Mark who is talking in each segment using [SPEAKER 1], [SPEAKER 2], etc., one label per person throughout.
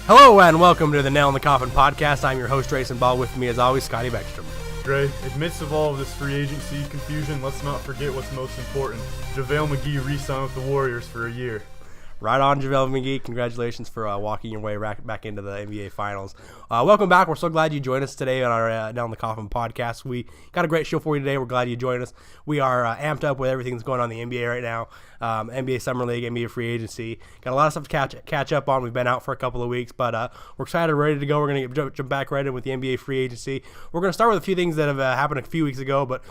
[SPEAKER 1] Hello and welcome to the Nail in the Coffin Podcast. I'm your host, Racing Ball. With me, as always, Scotty Beckstrom.
[SPEAKER 2] Dre, in midst of all of this free agency confusion, let's not forget what's most important. JaVale McGee re-signed with the Warriors for a year.
[SPEAKER 1] Right on, JaVale McGee. Congratulations for walking your way back into the NBA Finals. Welcome back. We're so glad you joined us today on our Nail in the Coffin Podcast. We got a great show for you today. We're glad you joined us. We are amped up with everything that's going on in the NBA right now. NBA Summer League, NBA Free Agency. Got a lot of stuff to catch up on. We've been out for a couple of weeks, but we're excited, ready to go. We're going to jump back right in with the NBA Free Agency. We're going to start with a few things that have happened a few weeks ago, but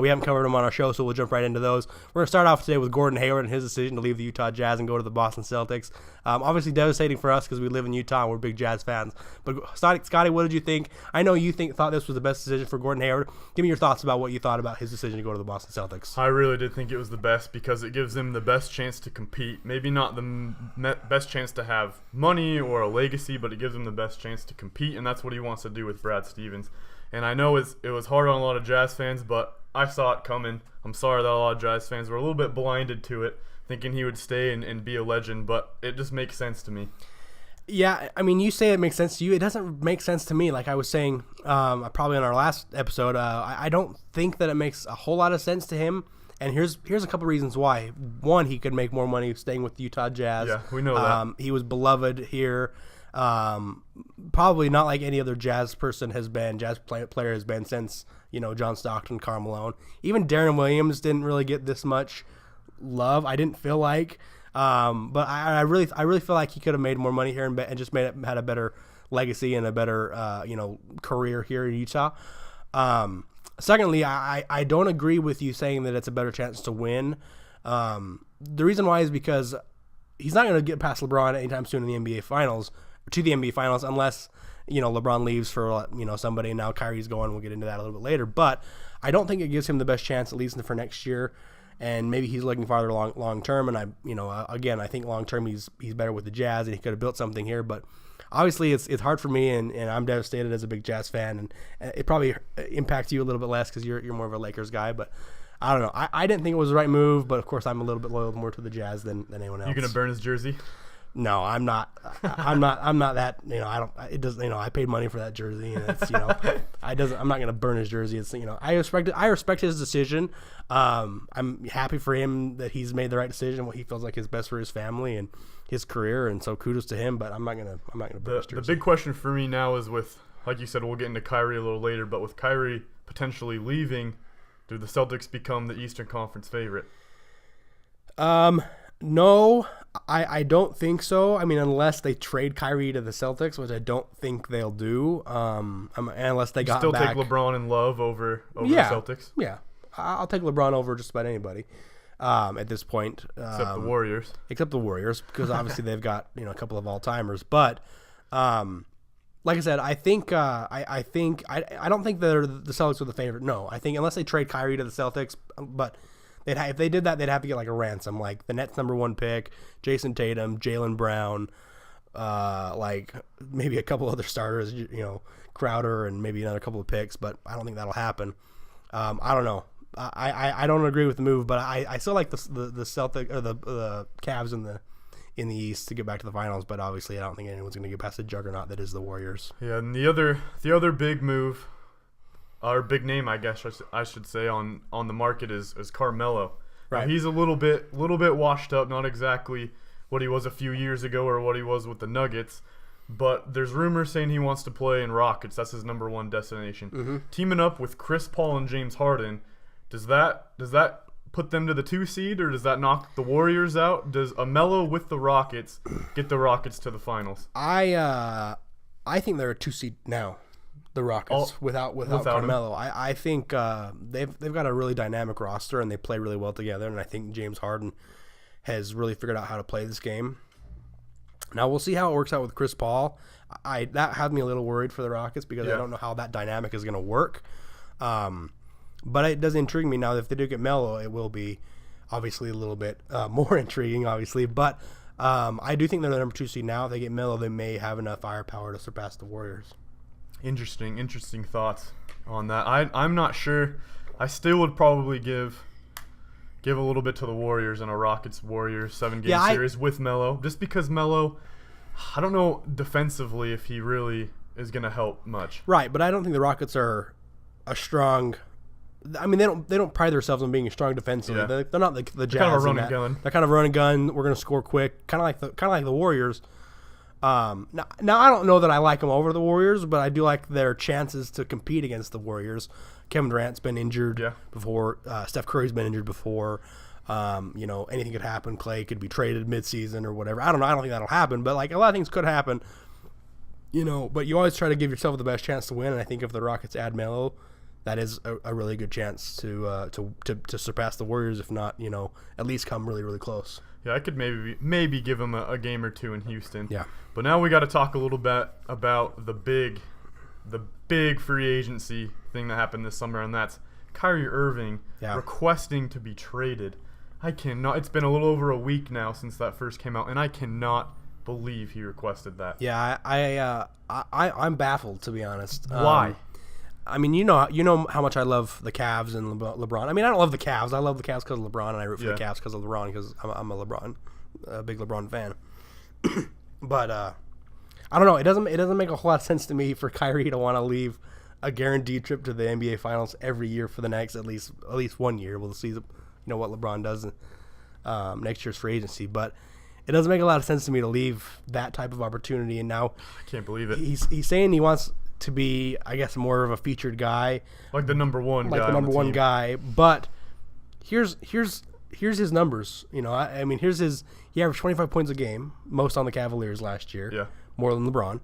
[SPEAKER 1] we haven't covered them on our show, so we'll jump right into those. We're going to start off today with Gordon Hayward and his decision to leave the Utah Jazz and go to the Boston Celtics. Obviously devastating for us because we live in Utah and we're big Jazz fans. But Scotty, what did you think? I know you thought this was the best decision for Gordon Hayward. Give me your thoughts about what you thought about his decision to go to the Boston Celtics.
[SPEAKER 2] I really did think it was the best because it gives him the best chance to compete. Maybe not the best chance to have money or a legacy, but it gives him the best chance to compete, and that's what he wants to do with Brad Stevens. And I know it was hard on a lot of Jazz fans, but I saw it coming. I'm sorry that a lot of Jazz fans were a little bit blinded to it, thinking he would stay and be a legend, but it just makes sense to me.
[SPEAKER 1] Yeah, I mean, you say it makes sense to you. It doesn't make sense to me. Like I was saying probably in our last episode, I don't think that it makes a whole lot of sense to him. And here's a couple reasons why. One, he could make more money staying with the Utah Jazz.
[SPEAKER 2] Yeah, we know that.
[SPEAKER 1] He was beloved here. Probably not like any other Jazz player has been since, John Stockton, Karl Malone. Even Deron Williams didn't really get this much love, I didn't feel like. But I really feel like he could have made more money here and just had a better legacy and a better career here in Utah. Secondly, I don't agree with you saying that it's a better chance to win. The reason why is because he's not going to get past LeBron anytime soon in the NBA Finals, unless LeBron leaves for somebody. And now Kyrie's going. We'll get into that a little bit later. But I don't think it gives him the best chance, at least for next year. And maybe he's looking farther long term. And I think long term he's better with the Jazz, and he could have built something here. But obviously it's hard for me, and I'm devastated as a big Jazz fan, and it probably impacts you a little bit less because you're more of a Lakers guy. But I don't know. I didn't think it was the right move, but of course I'm a little bit loyal more to the Jazz than anyone else.
[SPEAKER 2] You gonna burn his jersey?
[SPEAKER 1] No, I'm not. I'm not that. I don't. It doesn't. I paid money for that jersey, and it's I'm not gonna burn his jersey. It's I respect his decision. I'm happy for him that he's made the right decision. What he feels like is best for his family and his career, and so kudos to him. But I'm not gonna burn his jersey.
[SPEAKER 2] The big question for me now is with, like you said, we'll get into Kyrie a little later, but with Kyrie potentially leaving, do the Celtics become the Eastern Conference favorite?
[SPEAKER 1] No, I don't think so. I mean, unless they trade Kyrie to the Celtics, which I don't think they'll do. Unless they got
[SPEAKER 2] still
[SPEAKER 1] back.
[SPEAKER 2] take LeBron and Love over the Celtics.
[SPEAKER 1] Yeah, I'll take LeBron over just about anybody at this point.
[SPEAKER 2] Except the Warriors.
[SPEAKER 1] Except the Warriors, because obviously they've got a couple of all timers. But like I said, I think I don't think the Celtics are the favorite. No, I think unless they trade Kyrie to the Celtics, but. If they did that, they'd have to get like a ransom, like the Nets' #1 pick, Jason Tatum, Jaylen Brown, like maybe a couple other starters, Crowder, and maybe another couple of picks. But I don't think that'll happen. I don't know. I don't agree with the move, but I still like the Celtics or the Cavs in the East to get back to the finals. But obviously, I don't think anyone's going to get past the juggernaut that is the Warriors.
[SPEAKER 2] Yeah, and the other big move. Our big name, I guess I should say, on the market is Carmelo.
[SPEAKER 1] Right.
[SPEAKER 2] Now, he's a little bit washed up, not exactly what he was a few years ago or what he was with the Nuggets, but there's rumors saying he wants to play in Rockets. That's his #1 destination.
[SPEAKER 1] Mm-hmm.
[SPEAKER 2] Teaming up with Chris Paul and James Harden, does that put them to the 2 seed, or does that knock the Warriors out? Does a Melo with the Rockets get the Rockets to the finals?
[SPEAKER 1] I think they're a 2 seed now. The Rockets without Carmelo. I think they've got a really dynamic roster and they play really well together, and I think James Harden has really figured out how to play this game. Now we'll see how it works out with Chris Paul. That had me a little worried for the Rockets because I don't know how that dynamic is going to work. But it does intrigue me now that if they do get Melo, it will be obviously a little bit more intriguing, obviously. But I do think they're the #2 seed now. If they get Melo, they may have enough firepower to surpass the Warriors.
[SPEAKER 2] Interesting thoughts on that. I'm not sure. I still would probably give a little bit to the Warriors in a Rockets-Warriors 7-game series with Melo, just because Melo, I don't know defensively if he really is going to help much.
[SPEAKER 1] Right, but I don't think the Rockets are a strong. I mean, they don't pride themselves on being strong defensively.
[SPEAKER 2] Yeah.
[SPEAKER 1] They're not the Jazz.
[SPEAKER 2] Kind of a run and gun.
[SPEAKER 1] They're kind of run and gun. We're going to score quick, kind of like the Warriors. Now I don't know that I like them over the Warriors, but I do like their chances to compete against the Warriors. Kevin Durant's been injured before. Steph Curry's been injured before. Anything could happen. Clay could be traded midseason or whatever. I don't know. I don't think that'll happen, but like a lot of things could happen. But you always try to give yourself the best chance to win, and I think if the Rockets add Melo, that is a really good chance to surpass the Warriors, if not, at least come really, really close.
[SPEAKER 2] Yeah, I could maybe give him a game or two in Houston.
[SPEAKER 1] Yeah.
[SPEAKER 2] But now we got to talk a little bit about the big free agency thing that happened this summer, and that's Kyrie Irving requesting to be traded. I cannot. It's been a little over a week now since that first came out, and I cannot believe he requested that.
[SPEAKER 1] Yeah, I'm baffled, to be honest.
[SPEAKER 2] Why?
[SPEAKER 1] I mean, you know how much I love the Cavs and LeBron. I mean, I don't love the Cavs. I love the Cavs because of LeBron, and I root for the Cavs because of LeBron, because I'm a big LeBron fan. But I don't know. It doesn't make a whole lot of sense to me for Kyrie to want to leave a guaranteed trip to the NBA Finals every year for the next at least 1 year. We'll see what LeBron does next year's free agency, but it doesn't make a lot of sense to me to leave that type of opportunity. And now
[SPEAKER 2] I can't believe it.
[SPEAKER 1] He's saying he wants to be, I guess, more of a featured guy,
[SPEAKER 2] like the number one
[SPEAKER 1] guy. But here's his numbers. I mean, he averaged 25 points a game, most on the Cavaliers last year.
[SPEAKER 2] Yeah,
[SPEAKER 1] more than LeBron.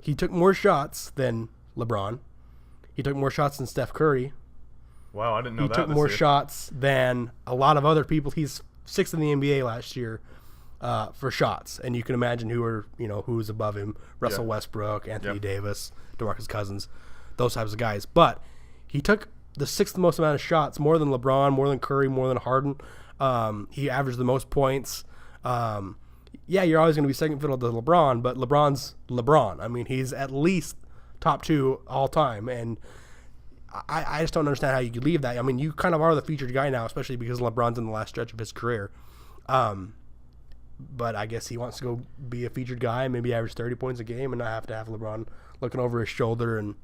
[SPEAKER 1] He took more shots than LeBron. He took more shots than Steph Curry.
[SPEAKER 2] Wow, I didn't know that.
[SPEAKER 1] He took more shots than a lot of other people. He's sixth in the NBA last year for shots, and you can imagine who's above him: Russell Westbrook, Anthony Davis, DeMarcus Cousins, those types of guys. But he took the sixth most amount of shots, more than LeBron, more than Curry, more than Harden. He averaged the most points. You're always going to be second fiddle to LeBron, but LeBron's LeBron. I mean, he's at least top 2 all time, and I just don't understand how you could leave that. I mean, you kind of are the featured guy now, especially because LeBron's in the last stretch of his career. But I guess he wants to go be a featured guy, maybe average 30 points a game, and not have to have LeBron looking over his shoulder. And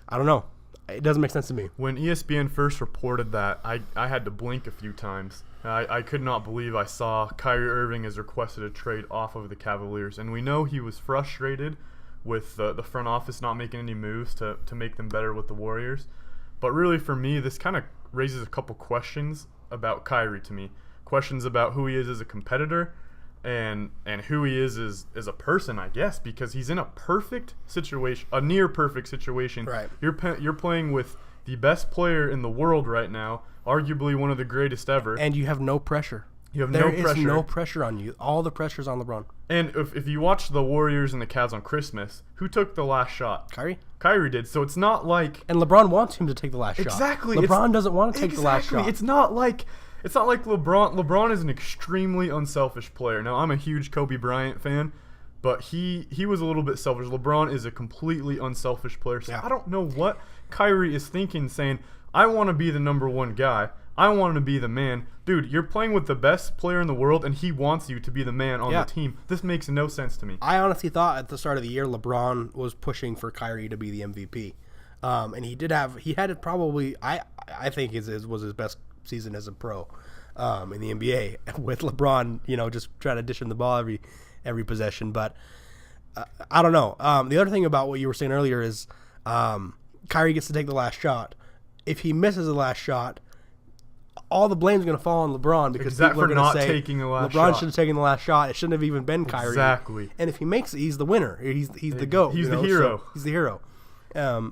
[SPEAKER 1] I don't know. It doesn't make sense to me.
[SPEAKER 2] When ESPN first reported that, I had to blink a few times. I could not believe I saw Kyrie Irving has requested a trade off of the Cavaliers. And we know he was frustrated with the front office not making any moves to make them better with the Warriors. But really, for me, this kind of raises a couple questions about Kyrie to me. Questions about who he is as a competitor and who he is as a person, I guess, because he's in a perfect situation, a near perfect situation.
[SPEAKER 1] Right.
[SPEAKER 2] You're playing with the best player in the world right now, arguably one of the greatest ever.
[SPEAKER 1] And you have no pressure.
[SPEAKER 2] There
[SPEAKER 1] is no pressure on you. All the pressure's on LeBron.
[SPEAKER 2] And if you watch the Warriors and the Cavs on Christmas, who took the last shot? Kyrie did. So it's not like...
[SPEAKER 1] And LeBron wants him to take the last shot.
[SPEAKER 2] Exactly.
[SPEAKER 1] LeBron doesn't want to take the last shot.
[SPEAKER 2] It's not like LeBron. LeBron is an extremely unselfish player. Now, I'm a huge Kobe Bryant fan, but he was a little bit selfish. LeBron is a completely unselfish player. So I don't know what Kyrie is thinking, saying, I want to be the number one guy. I want to be the man. Dude, you're playing with the best player in the world, and he wants you to be the man on the team. This makes no sense to me.
[SPEAKER 1] I honestly thought at the start of the year LeBron was pushing for Kyrie to be the MVP. And he had it probably, I think was his best season as a pro in the NBA, with LeBron, just trying to dish him the ball every possession. But I don't know. The other thing about what you were saying earlier is Kyrie gets to take the last shot. If he misses the last shot, all the blame's going to fall on LeBron, because people are going to say LeBron should have taken the last shot. It shouldn't have even been Kyrie.
[SPEAKER 2] Exactly.
[SPEAKER 1] And if he makes it, he's the winner. He's the GOAT.
[SPEAKER 2] He's the hero.
[SPEAKER 1] So he's the hero.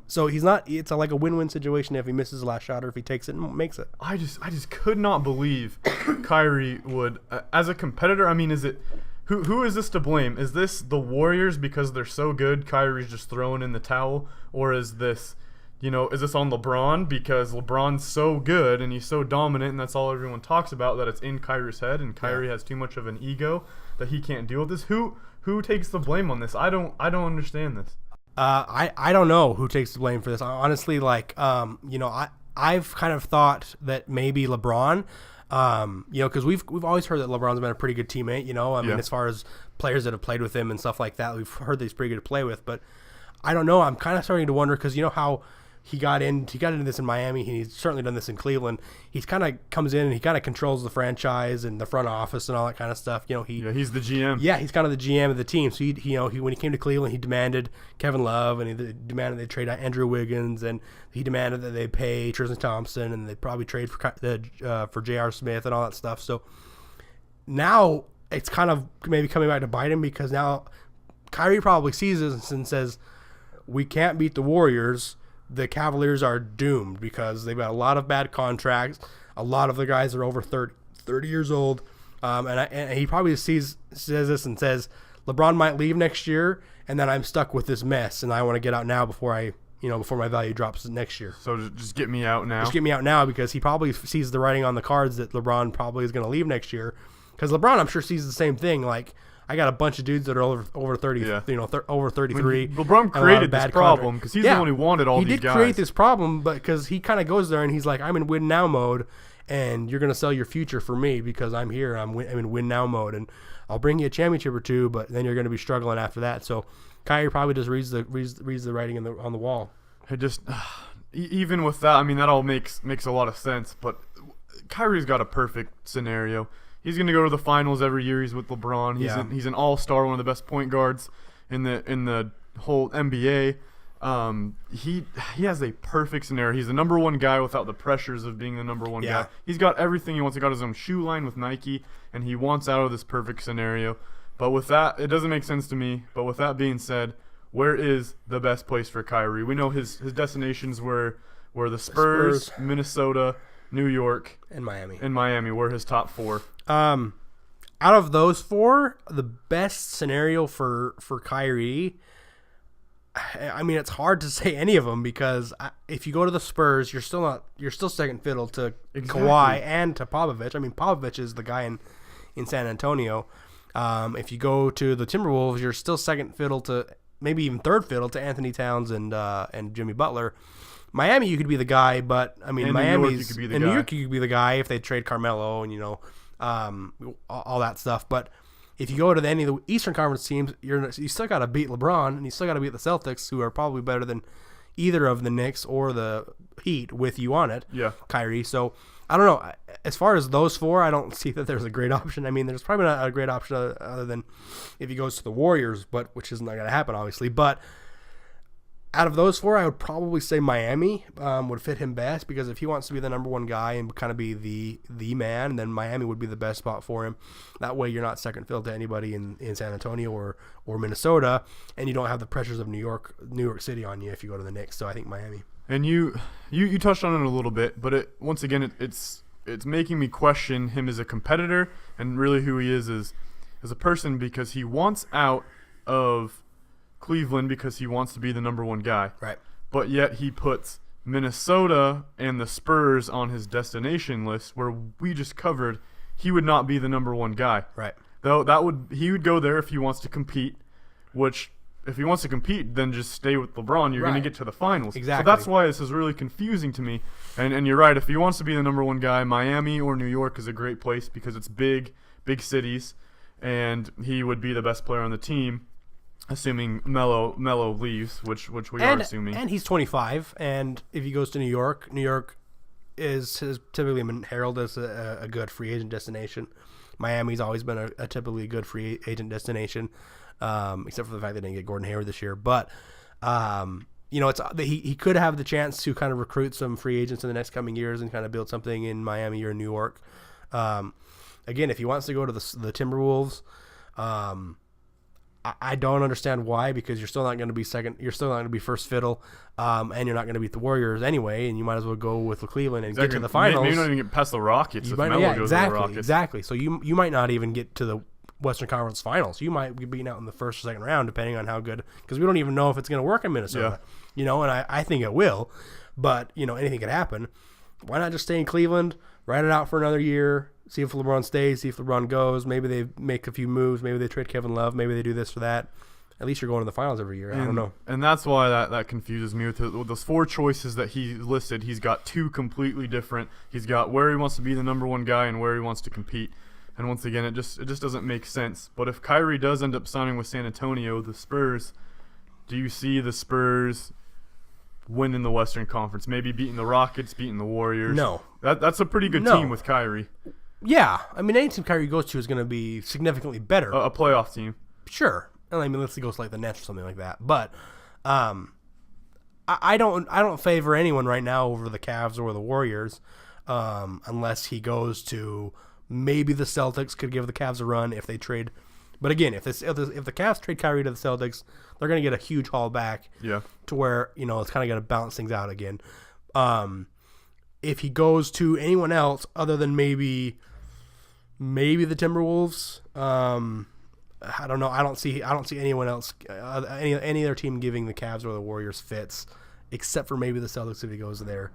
[SPEAKER 1] So he's not. It's like a win-win situation if he misses the last shot or if he takes it and makes it.
[SPEAKER 2] I just could not believe Kyrie would, as a competitor. I mean, is it who is this to blame? Is this the Warriors because they're so good? Kyrie's just throwing in the towel, or is this? Is this on LeBron because LeBron's so good and he's so dominant and that's all everyone talks about, that it's in Kyrie's head and Kyrie has too much of an ego that he can't deal with this? Who takes the blame on this? I don't understand this.
[SPEAKER 1] I don't know who takes the blame for this. Honestly, I've kind of thought that maybe LeBron, Because we've always heard that LeBron's been a pretty good teammate. I mean, as far as players that have played with him and stuff like that, we've heard that he's pretty good to play with. But I don't know. I'm kind of starting to wonder because you know how he got into this in Miami. And he's certainly done this in Cleveland. He's kind of comes in and he kind of controls the franchise and the front office and all that kind of stuff.
[SPEAKER 2] He's the GM.
[SPEAKER 1] Yeah, he's kind of the GM of the team. So he when he came to Cleveland, he demanded Kevin Love and he demanded they trade out Andrew Wiggins and he demanded that they pay Tristan Thompson and they probably trade for J.R. Smith and all that stuff. So now it's kind of maybe coming back to bite him because now Kyrie probably sees this and says, we can't beat the Warriors. The Cavaliers are doomed because they've got a lot of bad contracts. A lot of the guys are over 30 years old. And he probably says this and says, LeBron might leave next year, and then I'm stuck with this mess, and I want to get out now before my value drops next year.
[SPEAKER 2] So just get me out now.
[SPEAKER 1] Just get me out now because he probably sees the writing on the cards that LeBron probably is going to leave next year. Because LeBron, I'm sure, sees the same thing. Like, I got a bunch of dudes that are over 30, over 33.
[SPEAKER 2] LeBron created this problem because he's the one who wanted all these guys.
[SPEAKER 1] He did create this problem, but because he kind of goes there and he's like, I'm in win now mode, and you're going to sell your future for me because I'm here. I'm in win now mode, and I'll bring you a championship or two, but then you're going to be struggling after that. So Kyrie probably just reads the writing on the wall.
[SPEAKER 2] It just even with that, I mean, that all makes a lot of sense. But Kyrie's got a perfect scenario. He's going to go to the finals every year. He's with LeBron. He's an all-star, one of the best point guards in the whole NBA. He has a perfect scenario. He's the number one guy without the pressures of being the number one guy. He's got everything he wants. He got his own shoe line with Nike, and he wants out of this perfect scenario. But with that, it doesn't make sense to me. But with that being said, where is the best place for Kyrie? We know his destinations were the Spurs, Minnesota, New York,
[SPEAKER 1] and Miami.
[SPEAKER 2] Were his top four.
[SPEAKER 1] Out of those four, the best scenario for Kyrie, I mean, it's hard to say any of them because if you go to the Spurs, you're still second fiddle to Kawhi and to Popovich. I mean, Popovich is the guy in San Antonio. If you go to the Timberwolves, you're still second fiddle to maybe even third fiddle to Anthony Towns and Jimmy Butler. Miami, you could be the guy, but I mean, New York, you could be the guy if they trade Carmelo and all that stuff. But if you go to any of the Eastern Conference teams, you still got to beat LeBron and you still got to beat the Celtics, who are probably better than either of the Knicks or the Heat with you on it.
[SPEAKER 2] Yeah,
[SPEAKER 1] Kyrie. So I don't know. As far as those four, I don't see that there's a great option. I mean, there's probably not a great option other than if he goes to the Warriors, which is not going to happen, obviously. But out of those four, I would probably say Miami would fit him best because if he wants to be the number one guy and kind of be the man, then Miami would be the best spot for him. That way, you're not second fiddle to anybody in San Antonio or Minnesota, and you don't have the pressures of New York City on you if you go to the Knicks. So I think Miami.
[SPEAKER 2] And you touched on it a little bit, but once again, it's making me question him as a competitor and really who he is as a person because he wants out of Cleveland because he wants to be the number one guy.
[SPEAKER 1] Right.
[SPEAKER 2] But yet he puts Minnesota and the Spurs on his destination list where we just covered he would not be the number one guy.
[SPEAKER 1] Right.
[SPEAKER 2] Though he would go there if he wants to compete, which if he wants to compete, then just stay with LeBron. You're going to get to the finals.
[SPEAKER 1] Exactly.
[SPEAKER 2] So that's why this is really confusing to me. And you're right. If he wants to be the number one guy, Miami or New York is a great place because it's big cities, and he would be the best player on the team. Assuming Melo leaves, which we are assuming. And
[SPEAKER 1] he's 25, and if he goes to New York has typically been heralded as a good free agent destination. Miami's always been a typically good free agent destination, except for the fact they didn't get Gordon Hayward this year. But he could have the chance to kind of recruit some free agents in the next coming years and kind of build something in Miami or New York. Again, if he wants to go to the Timberwolves, I don't understand why, because you're still not going to be second. You're still not going to be first fiddle, and you're not going to beat the Warriors anyway. And you might as well go with Cleveland and get to the finals.
[SPEAKER 2] Maybe not even get past the Rockets. If Melo goes to the Rockets.
[SPEAKER 1] Exactly. So you might not even get to the Western Conference Finals. You might be beaten out in the first or second round, depending on how good. Because we don't even know if it's going to work in Minnesota. Yeah. And I think it will, but anything could happen. Why not just stay in Cleveland, ride it out for another year? See if LeBron stays, see if LeBron goes. Maybe they make a few moves. Maybe they trade Kevin Love. Maybe they do this or that. at least you're going to the finals every year. I don't know.
[SPEAKER 2] And that's why that confuses me with those 4 choices that he listed. He's got 2 completely different. He's got where he wants to be the number 1 guy and where he wants to compete. And once again, it just doesn't make sense. But if Kyrie does end up signing with San Antonio, the Spurs, do you see the Spurs winning the Western Conference? Maybe beating the Rockets, beating the Warriors?
[SPEAKER 1] No.
[SPEAKER 2] That's a pretty good team with Kyrie.
[SPEAKER 1] Yeah. I mean, any team Kyrie goes to is going to be significantly better.
[SPEAKER 2] A playoff team.
[SPEAKER 1] Sure. I mean, let's go to like the Nets or something like that. But I don't favor anyone right now over the Cavs or the Warriors, unless he goes to maybe the Celtics. Could give the Cavs a run if they trade. But again, if the Cavs trade Kyrie to the Celtics, they're going to get a huge haul back.
[SPEAKER 2] Yeah. To
[SPEAKER 1] where it's kind of going to balance things out again. If he goes to anyone else other than maybe the Timberwolves. I don't know. I don't see anyone else, any other team giving the Cavs or the Warriors fits, except for maybe the Celtics if he goes there.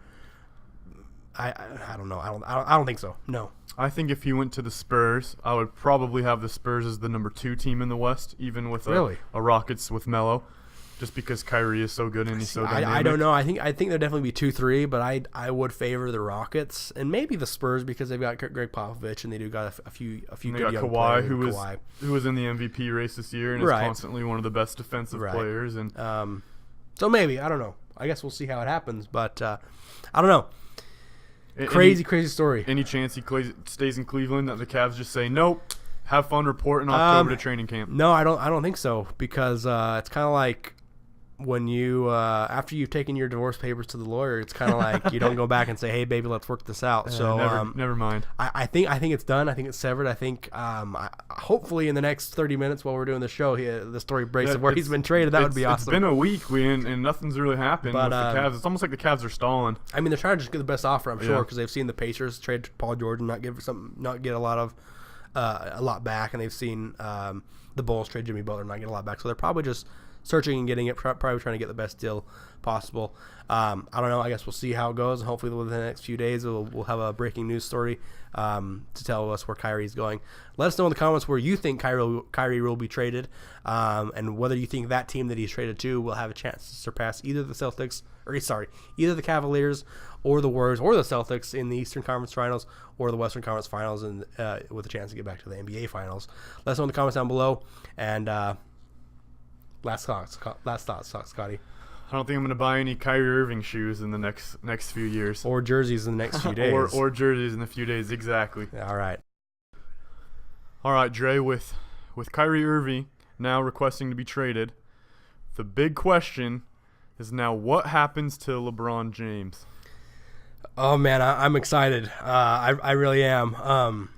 [SPEAKER 1] I don't know. I don't think so. No.
[SPEAKER 2] I think if he went to the Spurs, I would probably have the Spurs as the number 2 team in the West, even with a Rockets with Melo, just because Kyrie is so good and he's so dynamic.
[SPEAKER 1] I don't know. I think there'd definitely be 2-3, but I would favor the Rockets and maybe the Spurs because they've got Greg Popovich and they do got a few good young
[SPEAKER 2] Kawhi,
[SPEAKER 1] players.
[SPEAKER 2] who was in the MVP race this year and is constantly one of the best defensive players. And
[SPEAKER 1] so maybe, I don't know. I guess we'll see how it happens, but I don't know. Crazy story.
[SPEAKER 2] Any chance he stays in Cleveland that the Cavs just say nope? Have fun reporting October to training camp.
[SPEAKER 1] No, I don't think so because it's kind of like when you after you've taken your divorce papers to the lawyer, it's kind of like you don't go back and say, "Hey, baby, let's work this out." So
[SPEAKER 2] never mind.
[SPEAKER 1] I think it's done. I think it's severed. I think hopefully in the next 30 minutes while we're doing the show, the story breaks of where he's been traded. That would be awesome.
[SPEAKER 2] It's been a week, and nothing's really happened with the Cavs. It's almost like the Cavs are stalling.
[SPEAKER 1] I mean, they're trying to just get the best offer, I'm sure, because they've seen the Pacers trade Paul George and not get a lot back, and they've seen the Bulls trade Jimmy Butler and not get a lot back. So they're probably just searching and getting it, probably trying to get the best deal possible. I don't know. I guess we'll see how it goes. Hopefully within the next few days we'll have a breaking news story to tell us where Kyrie's going. Let us know in the comments where you think Kyrie will be traded, and whether you think that team that he's traded to will have a chance to surpass either the Cavaliers or the Warriors or the Celtics in the Eastern Conference Finals or the Western Conference Finals, and with a chance to get back to the NBA Finals. Let us know in the comments down below. And last thoughts, Scotty.
[SPEAKER 2] I don't think I'm going to buy any Kyrie Irving shoes in the next few years.
[SPEAKER 1] Or jerseys in the next few days.
[SPEAKER 2] or jerseys in a few days, exactly.
[SPEAKER 1] All right,
[SPEAKER 2] Dre, with Kyrie Irving now requesting to be traded, the big question is now what happens to LeBron James?
[SPEAKER 1] Oh, man, I'm excited. I really am.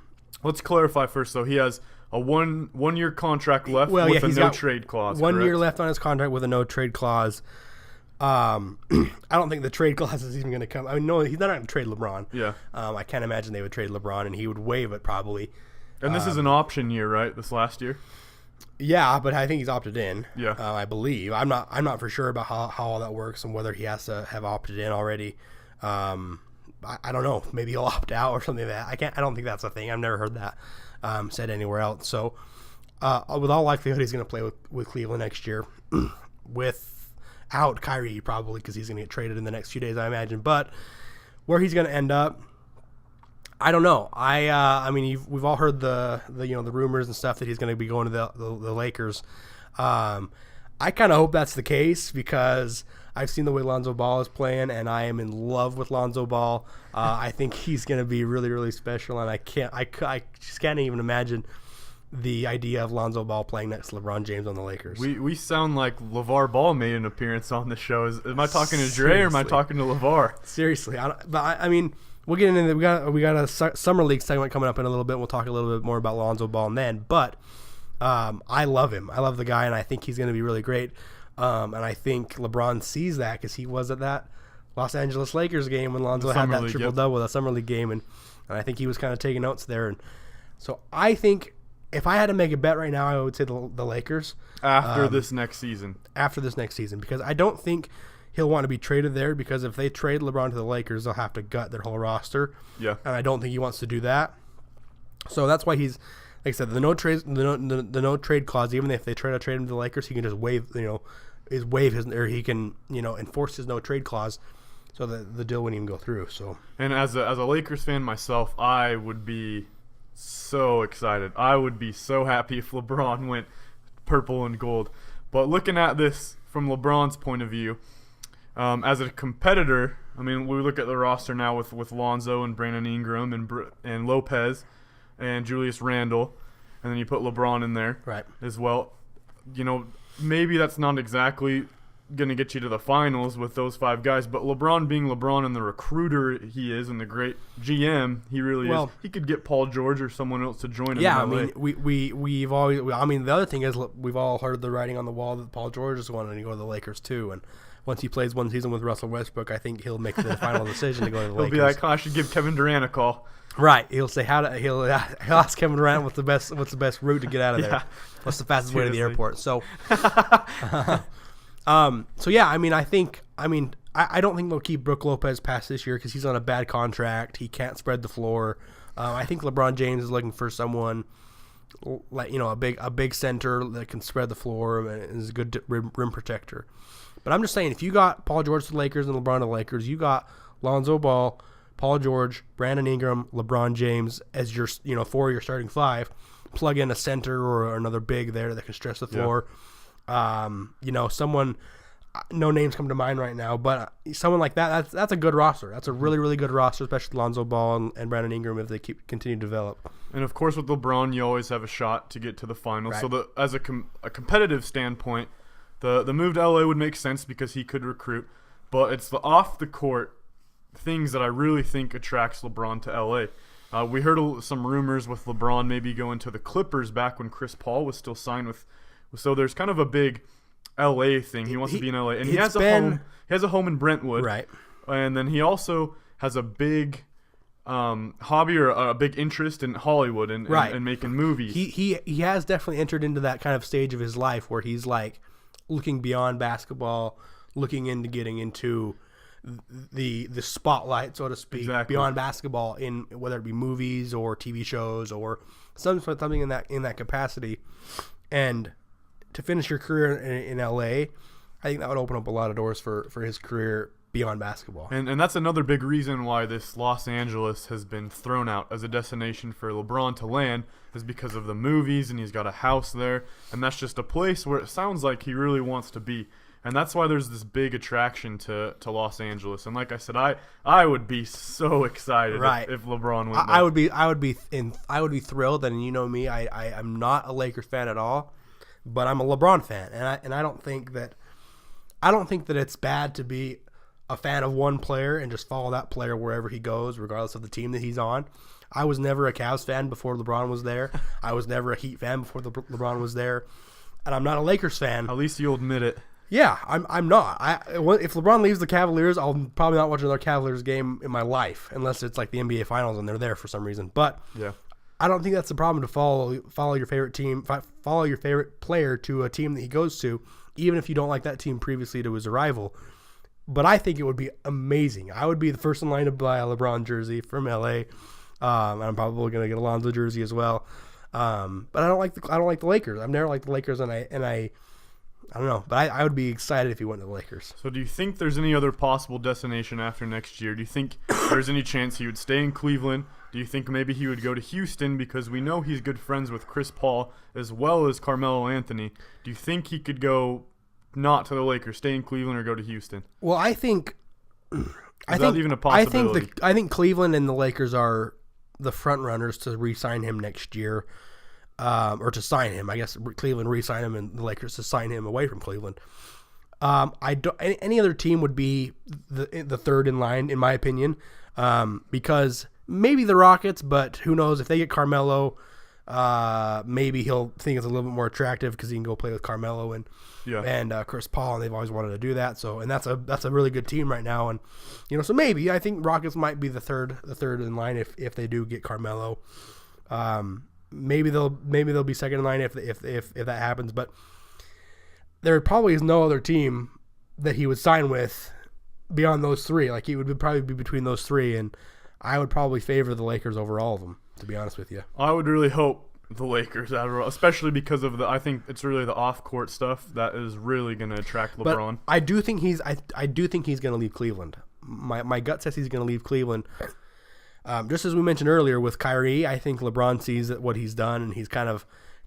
[SPEAKER 2] Let's clarify first, though. He has a one-year contract left with a no-trade clause.
[SPEAKER 1] 1 year left on his contract with a no-trade clause. I don't think the trade clause is even going to come. I mean, no, he's not going to trade LeBron.
[SPEAKER 2] Yeah.
[SPEAKER 1] I can't imagine they would trade LeBron, and he would waive it probably.
[SPEAKER 2] And this is an option year, right? This last year?
[SPEAKER 1] Yeah, but I think he's opted in.
[SPEAKER 2] Yeah.
[SPEAKER 1] I believe. I'm not for sure about how all that works and whether he has to have opted in already. I don't know. Maybe he'll opt out or something like that. I don't think that's a thing. I've never heard that said anywhere else. So, with all likelihood, he's going to play with Cleveland next year, without Kyrie probably, because he's going to get traded in the next few days, I imagine. But where he's going to end up, I don't know. I mean, we've all heard the rumors and stuff that he's going to be going to the Lakers. I kind of hope that's the case because I've seen the way Lonzo Ball is playing, and I am in love with Lonzo Ball. I think he's going to be really, really special, and I just can't even imagine the idea of Lonzo Ball playing next to LeBron James on the Lakers.
[SPEAKER 2] We sound like LeVar Ball made an appearance on the show. Am I talking to Dre or am I talking to LeVar?
[SPEAKER 1] Seriously, I mean, we'll get into we got a summer league segment coming up in a little bit. We'll talk a little bit more about Lonzo Ball then, but I love him. I love the guy, and I think he's going to be really great. And I think LeBron sees that because he was at that Los Angeles Lakers game when Lonzo had that triple-double, that summer league game, and I think he was kind of taking notes there. And so I think if I had to make a bet right now, I would say the Lakers.
[SPEAKER 2] After this next season.
[SPEAKER 1] After this next season, because I don't think he'll want to be traded there, because if they trade LeBron to the Lakers, they'll have to gut their whole roster.
[SPEAKER 2] Yeah.
[SPEAKER 1] And I don't think he wants to do that. So that's why he's like I said, the no trade clause. Even if they try to trade him to the Lakers, he can just waive he can enforce his no trade clause, so that the deal wouldn't even go through. So,
[SPEAKER 2] and as a Lakers fan myself, I would be so excited. I would be so happy if LeBron went purple and gold. But looking at this from LeBron's point of view, as a competitor, I mean, we look at the roster now with Lonzo and Brandon Ingram and Lopez and Julius Randle, and then you put LeBron in there
[SPEAKER 1] right
[SPEAKER 2] as well. Maybe that's not exactly going to get you to the finals with those 5 guys, but LeBron being LeBron and the recruiter he is and the great GM he really is, he could get Paul George or someone else to join him.
[SPEAKER 1] Yeah, I mean, we've always. I mean, the other thing is we've all heard the writing on the wall that Paul George is wanting to go to the Lakers too, and once he plays one season with Russell Westbrook, I think he'll make the final decision to go to the Lakers.
[SPEAKER 2] He'll be like, I should give Kevin Durant a call.
[SPEAKER 1] Right. He'll say he'll ask Kevin Durant what's the best route to get out of there. What's the fastest way to the airport? So so yeah, I mean, I don't think they'll keep Brook Lopez past this year because he's on a bad contract. He can't spread the floor. I think LeBron James is looking for someone like a big center that can spread the floor and is a good rim protector. But I'm just saying, if you got Paul George to the Lakers and LeBron to the Lakers, you got Lonzo Ball, Paul George, Brandon Ingram, LeBron James as your 4 of your starting 5. Plug in a center or another big there that can stretch the floor. Someone, no names come to mind right now, but someone like that, that's a good roster. That's a really, really good roster, especially Lonzo Ball and Brandon Ingram if they continue to develop.
[SPEAKER 2] And of course, with LeBron, you always have a shot to get to the finals.
[SPEAKER 1] Right.
[SPEAKER 2] So as a competitive standpoint, the move to LA would make sense because he could recruit, but it's the off the court things that I really think attracts LeBron to LA. We heard some rumors with LeBron maybe going to the Clippers back when Chris Paul was still signed with. So there's kind of a big LA thing. He wants to be in LA, and he has a home. He has a home in Brentwood,
[SPEAKER 1] right?
[SPEAKER 2] And then he also has a big hobby or a big interest in Hollywood and making movies.
[SPEAKER 1] He has definitely entered into that kind of stage of his life where he's like looking beyond basketball, looking into getting into the spotlight, so to speak, beyond basketball, in whether it be movies or TV shows or something in that capacity. And to finish your career in LA, I think that would open up a lot of doors for his career beyond basketball.
[SPEAKER 2] And that's another big reason why this Los Angeles has been thrown out as a destination for LeBron to land, is because of the movies, and he's got a house there, and that's just a place where it sounds like he really wants to be. And that's why there's this big attraction to Los Angeles. And like I said, I would be so excited if LeBron went there.
[SPEAKER 1] I would be thrilled. And you know me, I'm not a Lakers fan at all, but I'm a LeBron fan, and I don't think that it's bad to be a fan of one player and just follow that player wherever he goes, regardless of the team that he's on. I was never a Cavs fan before LeBron was there. I was never a Heat fan before LeBron was there, and I'm not a Lakers fan.
[SPEAKER 2] At least you'll admit it.
[SPEAKER 1] Yeah, I'm not. If LeBron leaves the Cavaliers, I'll probably not watch another Cavaliers game in my life, unless it's like the NBA Finals and they're there for some reason. But
[SPEAKER 2] yeah,
[SPEAKER 1] I don't think that's the problem to follow your favorite team, follow your favorite player to a team that he goes to, even if you don't like that team previously to his arrival. But I think it would be amazing. I would be the first in line to buy a LeBron jersey from LA. I'm probably gonna get a Lonzo jersey as well. But I don't like the Lakers. I've never liked the Lakers, and I don't know, but I would be excited if he went to the Lakers.
[SPEAKER 2] So do you think there's any other possible destination after next year? Do you think there's any chance he would stay in Cleveland? Do you think maybe he would go to Houston, because we know he's good friends with Chris Paul as well as Carmelo Anthony? Do you think he could go not to the Lakers, stay in Cleveland, or go to Houston?
[SPEAKER 1] Well, I think
[SPEAKER 2] even a possibility?
[SPEAKER 1] I think Cleveland and the Lakers are the front runners to re-sign him next year. Or to sign him, I guess Cleveland re-sign him and the Lakers to sign him away from Cleveland. Any other team would be the third in line, in my opinion, because maybe the Rockets, but who knows if they get Carmelo, maybe he'll think it's a little bit more attractive because he can go play with Carmelo and Chris Paul, and they've always wanted to do that. So, and that's a really good team right now, and so maybe I think Rockets might be the third in line if they do get Carmelo. Maybe they'll be second in line if that happens, but there probably is no other team that he would sign with beyond those three. Like, he would probably be between those three, and I would probably favor the Lakers over all of them, to be honest with you.
[SPEAKER 2] I would really hope the Lakers, especially because of I think it's really the off-court stuff that is really going to attract LeBron.
[SPEAKER 1] But I do think he's going to leave Cleveland. My gut says he's going to leave Cleveland. Just as we mentioned earlier with Kyrie, I think LeBron sees what he's done, and he's kind of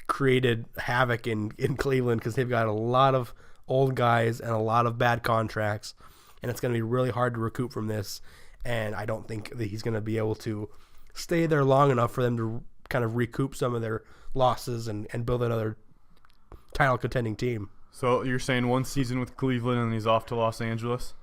[SPEAKER 1] created havoc in Cleveland because they've got a lot of old guys and a lot of bad contracts, and it's going to be really hard to recoup from this. And I don't think that he's going to be able to stay there long enough for them to kind of recoup some of their losses and build another title contending team.
[SPEAKER 2] So you're saying one season with Cleveland and he's off to Los Angeles?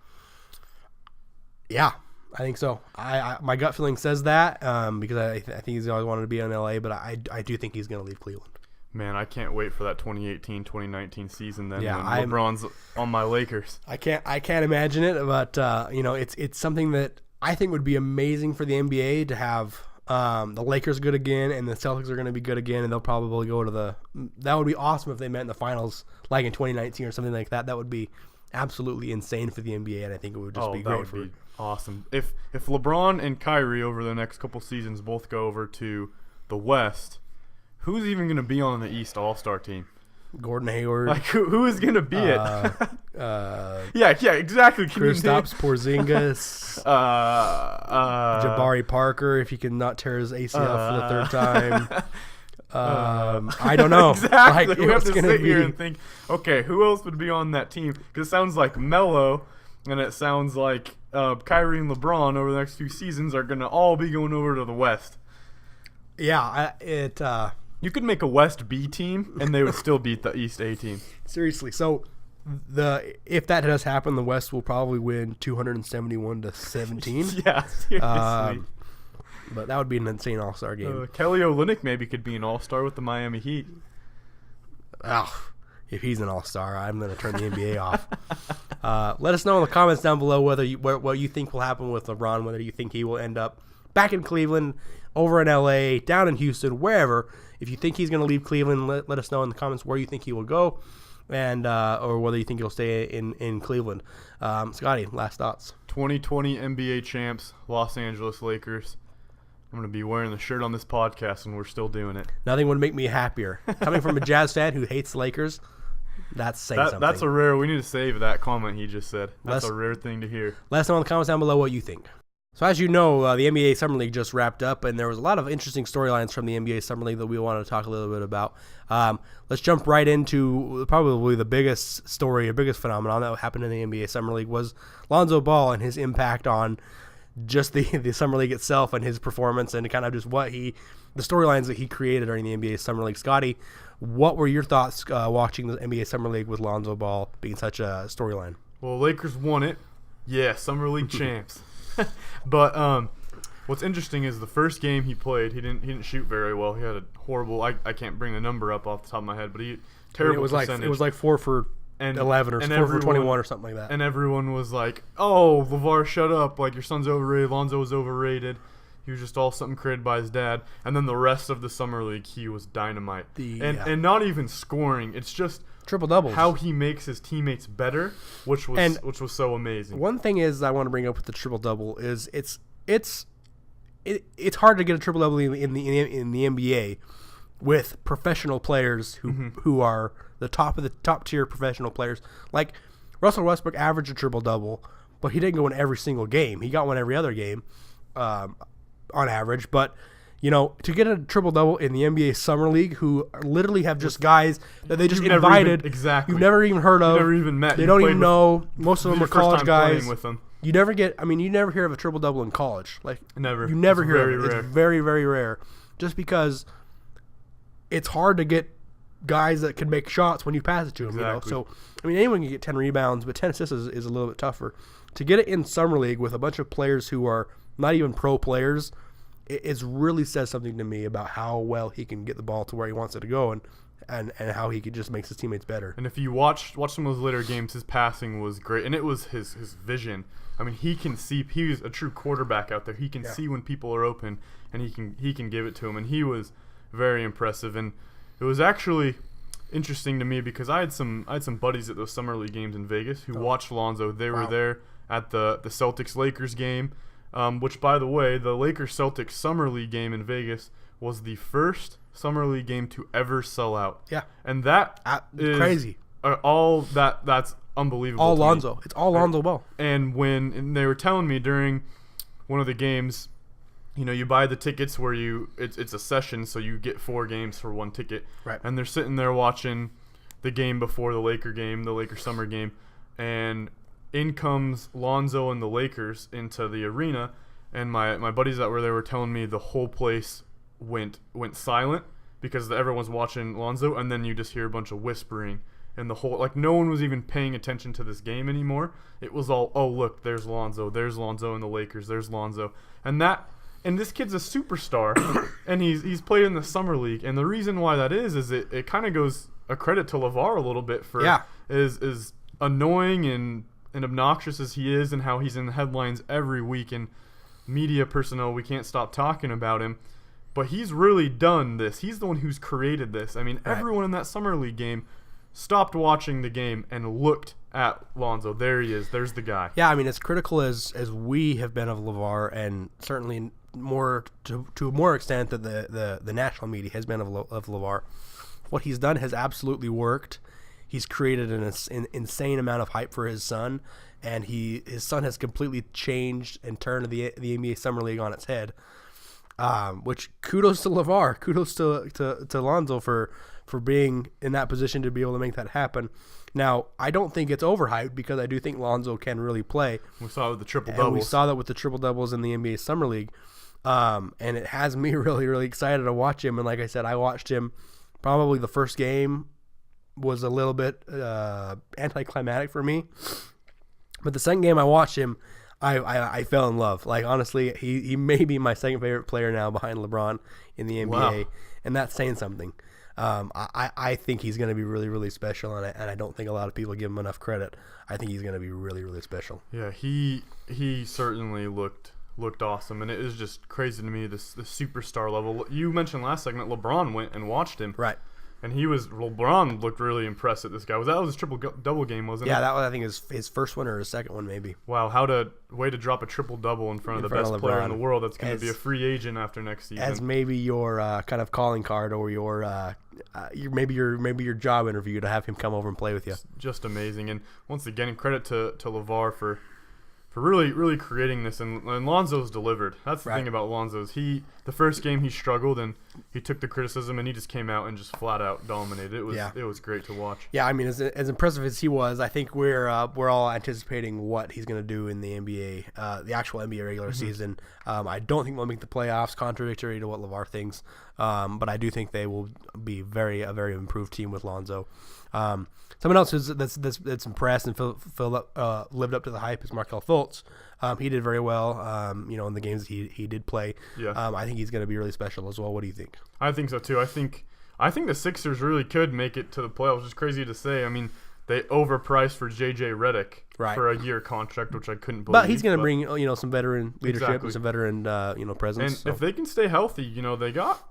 [SPEAKER 1] Yeah, I think so. I my gut feeling says that because I think he's always wanted to be in LA, but I do think he's going to leave Cleveland.
[SPEAKER 2] Man, I can't wait for that 2018-2019 season then when
[SPEAKER 1] Yeah,
[SPEAKER 2] LeBron's on my Lakers.
[SPEAKER 1] I can't imagine it, but it's something that I think would be amazing for the NBA to have. The Lakers good again, and the Celtics are going to be good again, and they'll probably go to that would be awesome if they met in the finals like in 2019 or something like that. That would be absolutely insane for the NBA, and I think it would just be great.
[SPEAKER 2] That would be awesome. If LeBron and Kyrie over the next couple seasons both go over to the West, who's even going to be on the East All-Star team?
[SPEAKER 1] Gordon Hayward.
[SPEAKER 2] Like, who is going to be it? Yeah, exactly.
[SPEAKER 1] Kristaps Porzingis. Jabari Parker, if he can not tear his ACL for the third time. I don't know.
[SPEAKER 2] Exactly.
[SPEAKER 1] Like,
[SPEAKER 2] we have to sit here and think, okay, who else would be on that team? Because it sounds like Melo, and it sounds like Kyrie and LeBron over the next few seasons are going to all be going over to the West.
[SPEAKER 1] Yeah,
[SPEAKER 2] you could make a West B team, and they would still beat the East A team.
[SPEAKER 1] Seriously. So, if that does happen, the West will probably win 271-17.
[SPEAKER 2] Yeah, seriously.
[SPEAKER 1] But that would be an insane All-Star game.
[SPEAKER 2] Kelly Olynyk maybe could be an All-Star with the Miami Heat.
[SPEAKER 1] If he's an All-Star, I'm going to turn the NBA off. Let us know in the comments down below what you think will happen with LeBron, whether you think he will end up back in Cleveland, over in LA, down in Houston, wherever. If you think he's going to leave Cleveland, let us know in the comments where you think he will go, and or whether you think he'll stay in Cleveland. Scotty, last thoughts.
[SPEAKER 2] 2020 NBA champs, Los Angeles Lakers. I'm going to be wearing the shirt on this podcast, and we're still doing it.
[SPEAKER 1] Nothing would make me happier. Coming from a Jazz fan who hates the Lakers, that's saying something.
[SPEAKER 2] That's a rare. We need to save that comment he just said. That's a rare thing to hear. Let
[SPEAKER 1] us know in the comments down below what you think. So as you know, the NBA Summer League just wrapped up, and there was a lot of interesting storylines from the NBA Summer League that we wanted to talk a little bit about. Let's jump right into probably the biggest story, or biggest phenomenon that happened in the NBA Summer League was Lonzo Ball and his impact on just the Summer League itself and his performance and kind of just the storylines that he created during the NBA Summer League. Scotty, what were your thoughts watching the NBA Summer League with Lonzo Ball being such a storyline?
[SPEAKER 2] Well, Lakers won it. Yeah, Summer League champs. But what's interesting is the first game he played, he didn't shoot very well. He had a horrible. I can't bring the number up off the top of my head, but terrible percentage.
[SPEAKER 1] It was like 4 for 11 or 4 for 21 or something like that.
[SPEAKER 2] And everyone was like, "Oh, LeVar, shut up! Like your son's overrated. Lonzo was overrated. He was just all something created by his dad." And then the rest of the Summer League, he was dynamite. And not even scoring. It's just
[SPEAKER 1] triple doubles.
[SPEAKER 2] How he makes his teammates better, which was so amazing.
[SPEAKER 1] One thing is I want to bring up with the triple double is it's hard to get a triple double in the NBA with professional players who are the top tier professional players. Like Russell Westbrook averaged a triple double, but he didn't go in every single game. He got one every other game on average, but to get a triple-double in the NBA Summer League who literally have just guys that they just invited.
[SPEAKER 2] Exactly.
[SPEAKER 1] You've never even heard of.
[SPEAKER 2] You've never even met.
[SPEAKER 1] They don't even know. Most of them are college guys.
[SPEAKER 2] With them.
[SPEAKER 1] You never hear of a triple-double in college. Like
[SPEAKER 2] never.
[SPEAKER 1] You never hear
[SPEAKER 2] of
[SPEAKER 1] it.
[SPEAKER 2] Rare.
[SPEAKER 1] It's very, very rare. Just because it's hard to get guys that can make shots when you pass it to them.
[SPEAKER 2] Exactly.
[SPEAKER 1] So, anyone can get 10 rebounds, but 10 assists is a little bit tougher. To get it in Summer League with a bunch of players who are not even pro players, it really says something to me about how well he can get the ball to where he wants it to go and how he can just makes his teammates better.
[SPEAKER 2] And if you watch some of those later games, his passing was great, and it was his vision. He can see. He's a true quarterback out there. He can see when people are open, and he can give it to him. And he was very impressive. And it was actually interesting to me because I had some buddies at those Summer League games in Vegas who watched Lonzo. They were there at the Celtics Lakers game. which, by the way, the Lakers-Celtics Summer League game in Vegas was the first Summer League game to ever sell out.
[SPEAKER 1] Yeah.
[SPEAKER 2] And that is
[SPEAKER 1] crazy.
[SPEAKER 2] That's unbelievable.
[SPEAKER 1] All
[SPEAKER 2] to me.
[SPEAKER 1] Lonzo. It's all Lonzo Ball.
[SPEAKER 2] And when they were telling me during one of the games, you buy the tickets where it's a session, so you get 4 games for 1 ticket.
[SPEAKER 1] Right.
[SPEAKER 2] And they're sitting there watching the game before the Laker summer game, and in comes Lonzo and the Lakers into the arena, and my buddies that were there were telling me the whole place went silent because everyone's watching Lonzo, and then you just hear a bunch of whispering, and the whole, like, no one was even paying attention to this game anymore. It was all, oh, look, there's Lonzo and the Lakers, there's Lonzo, and this kid's a superstar, and he's played in the summer league, and the reason why that is it kind of goes a credit to LeVar a little bit for is annoying and obnoxious as he is, and how he's in the headlines every week, and media personnel, we can't stop talking about him. But he's really done this. He's the one who's created this. I mean, everyone in that summer league game stopped watching the game and looked at Lonzo. There he is. There's the guy.
[SPEAKER 1] Yeah, I mean, as critical as we have been of LeVar, and certainly more to a more extent that the national media has been of LeVar, what he's done has absolutely worked. He's created an insane amount of hype for his son, and his son has completely changed and turned the NBA Summer League on its head. Which kudos to LeVar, kudos to Lonzo for being in that position to be able to make that happen. Now, I don't think it's overhyped because I do think Lonzo can really play.
[SPEAKER 2] We saw it with the triple doubles.
[SPEAKER 1] And we saw that with the triple doubles in the NBA Summer League. And it has me really, really excited to watch him. And like I said, I watched him. Probably the first game was a little bit anticlimactic for me. But the second game I watched him, I fell in love. Like, honestly, he may be my second favorite player now behind LeBron in the NBA. Wow. And that's saying something. I think he's going to be really, really special, and I don't think a lot of people give him enough credit. I think he's going to be really, really special.
[SPEAKER 2] Yeah, he certainly looked awesome, and it is just crazy to me, this superstar level. You mentioned last segment LeBron went and watched him.
[SPEAKER 1] Right.
[SPEAKER 2] And LeBron looked really impressed at this guy. That was his triple-double game, wasn't it?
[SPEAKER 1] Yeah, that was, I think, his first one or his second one, maybe.
[SPEAKER 2] Wow, way to drop a triple-double in front of the best player in the world that's going to be a free agent after next season.
[SPEAKER 1] As maybe your kind of calling card or your maybe your job interview to have him come over and play with you.
[SPEAKER 2] Just amazing. And once again, credit to LeVar for really, really creating this, and Lonzo's delivered. That's the thing about Lonzo's. The first game he struggled, and he took the criticism, and he just came out and just flat out dominated. It was great to watch.
[SPEAKER 1] Yeah, I mean, as impressive as he was, I think we're all anticipating what he's going to do in the NBA, the actual NBA regular season. I don't think they'll make the playoffs, contradictory to what LeVar thinks, but I do think they will be a very improved team with Lonzo. Someone else that's impressed and lived up to the hype is Markelle Fultz. He did very well, in the games that he did play.
[SPEAKER 2] Yeah.
[SPEAKER 1] I think he's going to be really special as well. What do you think?
[SPEAKER 2] I think so too. I think the Sixers really could make it to the playoffs, which is crazy to say. I mean, they overpriced for J.J. Redick for a year contract, which I couldn't believe.
[SPEAKER 1] But he's going to bring some veteran leadership and some veteran presence.
[SPEAKER 2] And if they can stay healthy, they got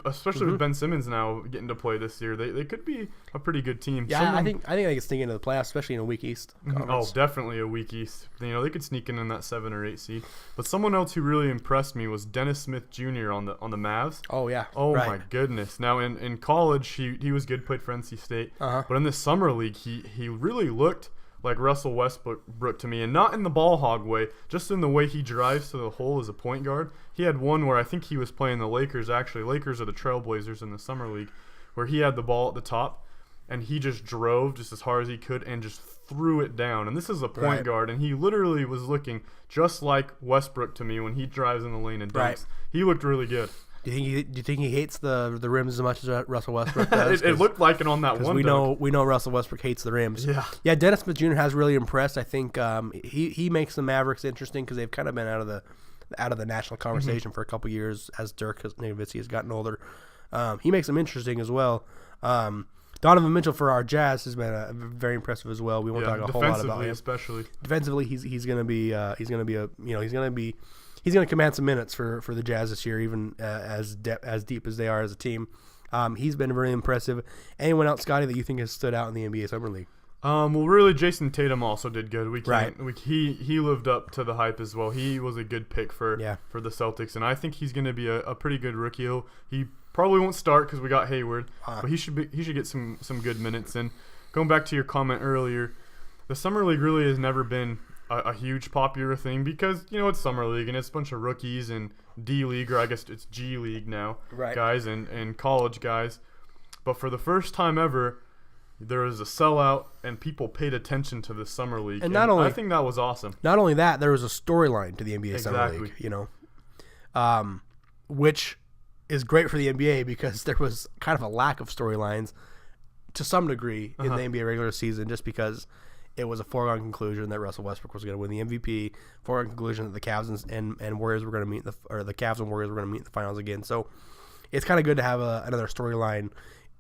[SPEAKER 2] especially with Ben Simmons now getting to play this year, they could be a pretty good team.
[SPEAKER 1] Yeah, I think they can sneak into the playoffs, especially in a weak East conference.
[SPEAKER 2] Oh, definitely a weak East. They could sneak in that 7 or 8 seed. But someone else who really impressed me was Dennis Smith Jr. on the Mavs.
[SPEAKER 1] Oh yeah.
[SPEAKER 2] Oh my goodness. Now in college he was good, played for NC State. But in the summer league he really looked like Russell Westbrook to me, and not in the ball hog way, just in the way he drives to the hole as a point guard. He had one where I think he was playing the Lakers. Actually, Lakers are the Trailblazers in the summer league, where he had the ball at the top, and he just drove just as hard as he could and just threw it down. And this is a point guard, and he literally was looking just like Westbrook to me when he drives in the lane and dunks.
[SPEAKER 1] Right.
[SPEAKER 2] He looked really good.
[SPEAKER 1] Do you think he hates the rims as much as Russell Westbrook does?
[SPEAKER 2] It looked like it on that one.
[SPEAKER 1] We know Russell Westbrook hates the rims.
[SPEAKER 2] Yeah.
[SPEAKER 1] Dennis Smith Jr. has really impressed. I think he makes the Mavericks interesting because they've kind of been out of the national conversation for a couple years as Dirk Nowitzki has gotten older. He makes them interesting as well. Donovan Mitchell for our Jazz has been very impressive as well. We won't talk a whole lot about him.
[SPEAKER 2] Especially
[SPEAKER 1] defensively, he's going to command some minutes for the Jazz this year, even as deep as they are as a team. He's been very impressive. Anyone else, Scotty, that you think has stood out in the NBA Summer League?
[SPEAKER 2] Well, really, Jason Tatum also did good.
[SPEAKER 1] Right.
[SPEAKER 2] He lived up to the hype as well. He was a good pick for the Celtics, and I think he's going to be a pretty good rookie. He probably won't start because we got Hayward, but he should get some good minutes. And going back to your comment earlier, the summer league really has never been a huge popular thing because it's summer league and it's a bunch of rookies and D league, or I guess it's G league now, guys and college guys. But for the first time ever, there was a sellout, and people paid attention to the summer league. And I think that was awesome.
[SPEAKER 1] Not only that, there was a storyline to the NBA summer league, which is great for the NBA because there was kind of a lack of storylines to some degree in the NBA regular season, just because it was a foregone conclusion that Russell Westbrook was going to win the MVP, foregone conclusion that the Cavs and Warriors were going to meet the Cavs and Warriors were going to meet in the finals again. So it's kind of good to have another storyline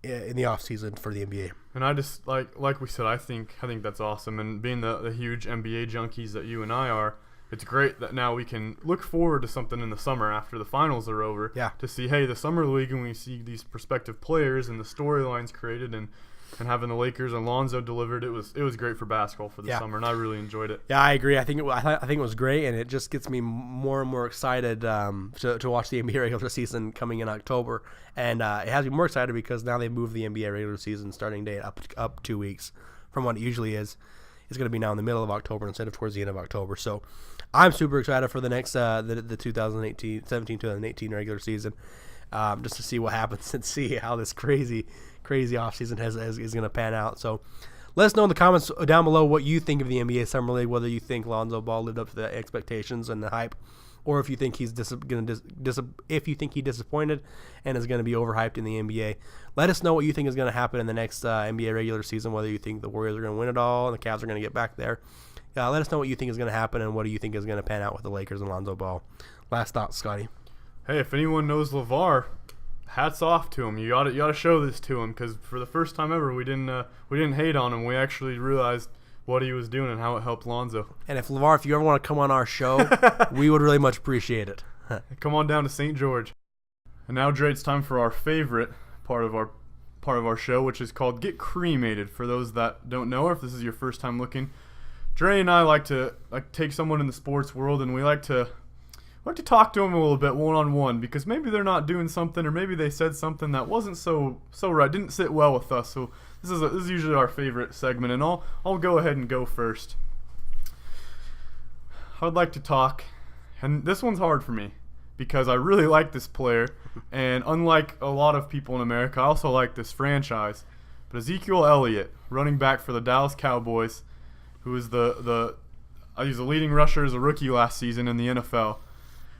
[SPEAKER 1] in the offseason for the NBA.
[SPEAKER 2] And I just like we said, I think that's awesome. And being the huge NBA junkies that you and I are, it's great that now we can look forward to something in the summer after the finals are over.
[SPEAKER 1] Yeah.
[SPEAKER 2] To see, hey, the summer league, and we see these prospective players and the storylines created, and having the Lakers and Lonzo delivered, it was great for basketball for the summer, and I really enjoyed it.
[SPEAKER 1] Yeah, I agree. I think it was great, and it just gets me more and more excited to watch the NBA regular season coming in October. And it has me more excited because now they moved the NBA regular season starting date up 2 weeks from what it usually is. It's going to be now in the middle of October instead of towards the end of October. So I'm super excited for the next the 2017-2018 regular season, just to see what happens and see how this crazy offseason is going to pan out. So let us know in the comments down below what you think of the NBA Summer League, whether you think Lonzo Ball lived up to the expectations and the hype, or if you think he disappointed and is going to be overhyped in the NBA. Let us know what you think is going to happen in the next NBA regular season, whether you think the Warriors are going to win it all and the Cavs are going to get back there. Let us know what you think is going to happen and what do you think is going to pan out with the Lakers and Lonzo Ball. Last thoughts, Scotty.
[SPEAKER 2] Hey, if anyone knows LeVar, hats off to him. You ought to show this to him, because for the first time ever, we didn't hate on him. We actually realized what he was doing and how it helped Lonzo.
[SPEAKER 1] And if LeVar, if you ever want to come on our show, we would really much appreciate it.
[SPEAKER 2] Come on down to St. George. And now, Dre, it's time for our favorite part of our show, which is called Get Cremated. For those that don't know, or if this is your first time looking, Dre and I like to take someone in the sports world, and we like to talk to them a little bit one-on-one, because maybe they're not doing something, or maybe they said something that wasn't so right, didn't sit well with us. So this is usually our favorite segment, and I'll go ahead and go first. I'd like to talk, and this one's hard for me because I really like this player, and unlike a lot of people in America, I also like this franchise. But Ezekiel Elliott, running back for the Dallas Cowboys, who is he was the leading rusher as a rookie last season in the NFL.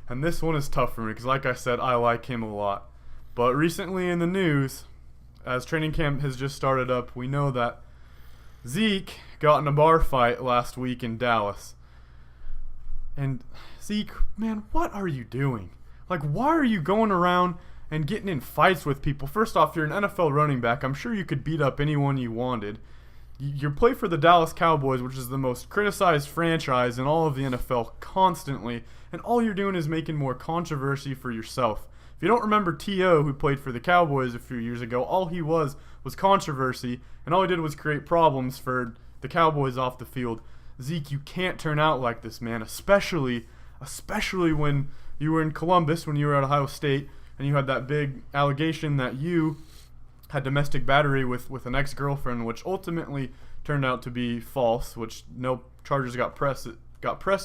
[SPEAKER 2] And this one is tough for me because, like I said, I like him a lot. But recently in the news, as training camp has just started up, we know that Zeke got in a bar fight last week in Dallas. And Zeke, man, what are you doing? Why are you going around and getting in fights with people? First off, you're an NFL running back. I'm sure you could beat up anyone you wanted. You play for the Dallas Cowboys, which is the most criticized franchise in all of the NFL constantly, and all you're doing is making more controversy for yourself. If you don't remember T.O., who played for the Cowboys a few years ago, all he was controversy, and all he did was create problems for the Cowboys off the field. Zeke, you can't turn out like this, man, especially when you were in Columbus, when you were at Ohio State, and you had that big allegation that you had domestic battery with an ex-girlfriend, which ultimately turned out to be false, which no charges got pressed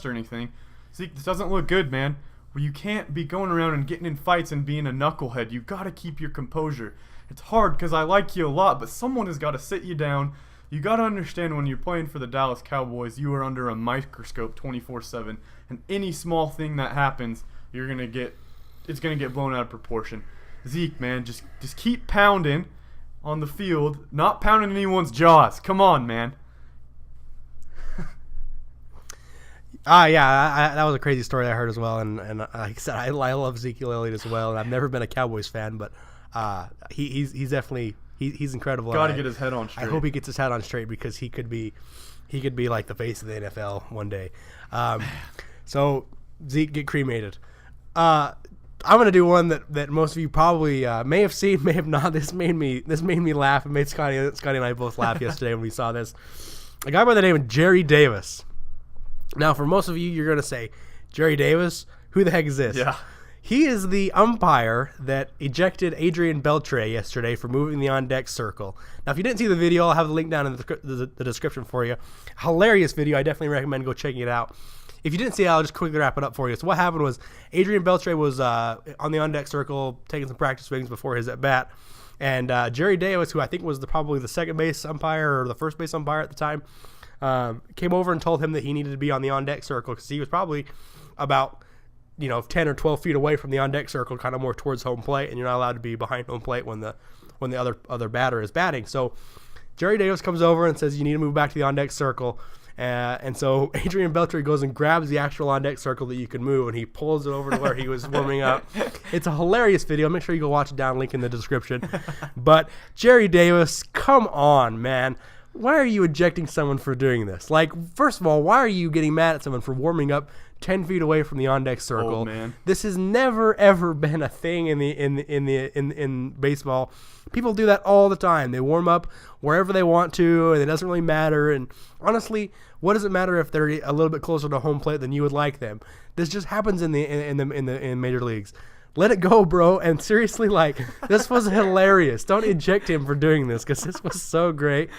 [SPEAKER 2] or anything. Zeke, this doesn't look good, man. You can't be going around and getting in fights and being a knucklehead. You got to keep your composure. It's hard because I like you a lot, but someone has got to sit you down. You got to understand, when you're playing for the Dallas Cowboys, you are under a microscope 24/7, and any small thing that happens, it's going to get blown out of proportion. Zeke, man, just keep pounding on the field, not pounding anyone's jaws. Come on, man.
[SPEAKER 1] That was a crazy story I heard as well, and like I said, I love Ezekiel Elliott as well, and I've never been a Cowboys fan, but he's definitely he's incredible.
[SPEAKER 2] Got to get his head on straight.
[SPEAKER 1] I hope he gets his head on straight, because he could be like the face of the NFL one day. So Zeke, get cremated. I'm gonna do one that most of you probably may have seen, may have not. This made me laugh. It made Scotty and I both laugh yesterday when we saw this. A guy by the name of Jerry Davis. Now, for most of you, you're gonna say, Jerry Davis, who the heck is this?
[SPEAKER 2] Yeah.
[SPEAKER 1] He is the umpire that ejected Adrian Beltre yesterday for moving the on-deck circle. Now, if you didn't see the video, I'll have the link down in the description for you. Hilarious video. I definitely recommend go checking it out. If you didn't see it, I'll just quickly wrap it up for you. So what happened was Adrian Beltre was on the on-deck circle taking some practice swings before his at-bat. And Jerry Davis, who I think was probably the second base umpire or the first base umpire at the time, came over and told him that he needed to be on the on-deck circle because he was probably about 10 or 12 feet away from the on-deck circle, kind of more towards home plate, and you're not allowed to be behind home plate when the other batter is batting. So Jerry Davis comes over and says, you need to move back to the on-deck circle. And so Adrian Beltre goes and grabs the actual on-deck circle that you can move, and he pulls it over to where he was warming up. It's a hilarious video. Make sure you go watch it down, link in the description. But Jerry Davis, come on, man. Why are you ejecting someone for doing this? Like, first of all, why are you getting mad at someone for warming up 10 feet away from the on-deck circle?
[SPEAKER 2] Oh, man.
[SPEAKER 1] This has never ever been a thing in baseball. People do that all the time. They warm up wherever they want to, and it doesn't really matter. And honestly, what does it matter if they're a little bit closer to home plate than you would like them? This just happens in major leagues. Let it go, bro. And seriously, this was hilarious. Don't eject him for doing this because this was so great,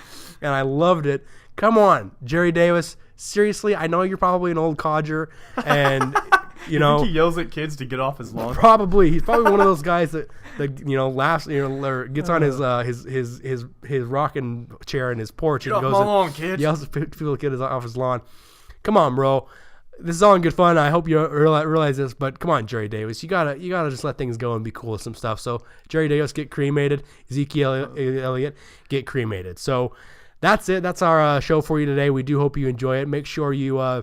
[SPEAKER 1] and I loved it. Come on, Jerry Davis. Seriously, I know you're probably an old codger, and
[SPEAKER 2] you think he yells at kids to get off his lawn?
[SPEAKER 1] Probably. He's probably one of those guys that laughs, or gets on his rocking chair in his porch
[SPEAKER 2] Get
[SPEAKER 1] and
[SPEAKER 2] off
[SPEAKER 1] goes
[SPEAKER 2] my lawn, kid.
[SPEAKER 1] Yells at people get off his lawn. Come on, bro. This is all in good fun. I hope you realize this, but come on, Jerry Davis. You gotta just let things go and be cool with some stuff. So Jerry Davis, get cremated. Ezekiel Elliott, get cremated. So that's it. That's our show for you today. We do hope you enjoy it. Make sure you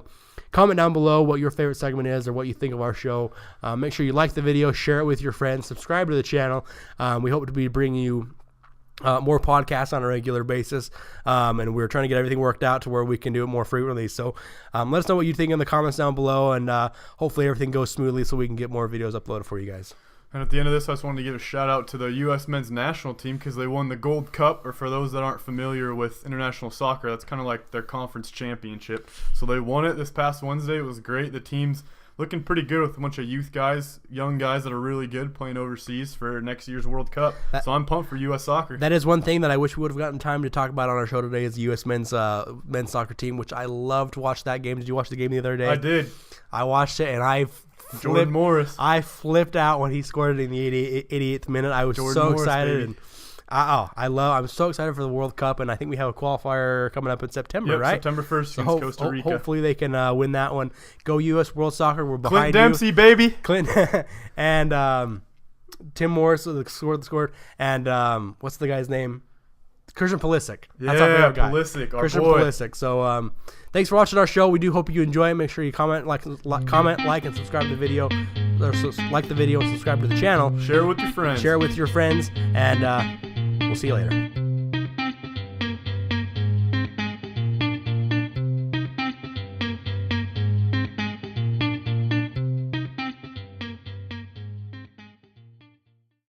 [SPEAKER 1] comment down below what your favorite segment is or what you think of our show. Make sure you like the video, share it with your friends, subscribe to the channel. We hope to be bringing you more podcasts on a regular basis, and we're trying to get everything worked out to where we can do it more frequently. So let us know what you think in the comments down below, and hopefully everything goes smoothly so we can get more videos uploaded for you guys.
[SPEAKER 2] And at the end of this, I just wanted to give a shout out to the U.S. men's national team because they won the Gold Cup, or for those that aren't familiar with international soccer, that's kind of like their conference championship. So they won it this past Wednesday. It was great. The team's looking pretty good with a bunch of youth guys, young guys that are really good playing overseas for next year's World Cup. So I'm pumped for U.S. soccer.
[SPEAKER 1] That is one thing that I wish we would have gotten time to talk about on our show today is the U.S. men's soccer team, which I loved to watch that game. Did you watch the game the other day?
[SPEAKER 2] I did.
[SPEAKER 1] I watched it, and
[SPEAKER 2] Jordan Morris.
[SPEAKER 1] I flipped out when he scored it in the 88th minute. I was so excited. And I'm so excited for the World Cup, and I think we have a qualifier coming up in September, right?
[SPEAKER 2] September 1st against Costa Rica.
[SPEAKER 1] Hopefully they can win that one. Go U.S. World Soccer. We're behind
[SPEAKER 2] Clint Dempsey, baby.
[SPEAKER 1] Clint and Tim Morris scored. And what's the guy's name? Christian Pulisic. That's our favorite guy.
[SPEAKER 2] Pulisic, our
[SPEAKER 1] Christian
[SPEAKER 2] boy.
[SPEAKER 1] Pulisic. So thanks for watching our show. We do hope you enjoy it. Make sure you comment, like, and subscribe to the video. Or like the video and subscribe to the channel.
[SPEAKER 2] Share it with your friends.
[SPEAKER 1] And we'll see you later.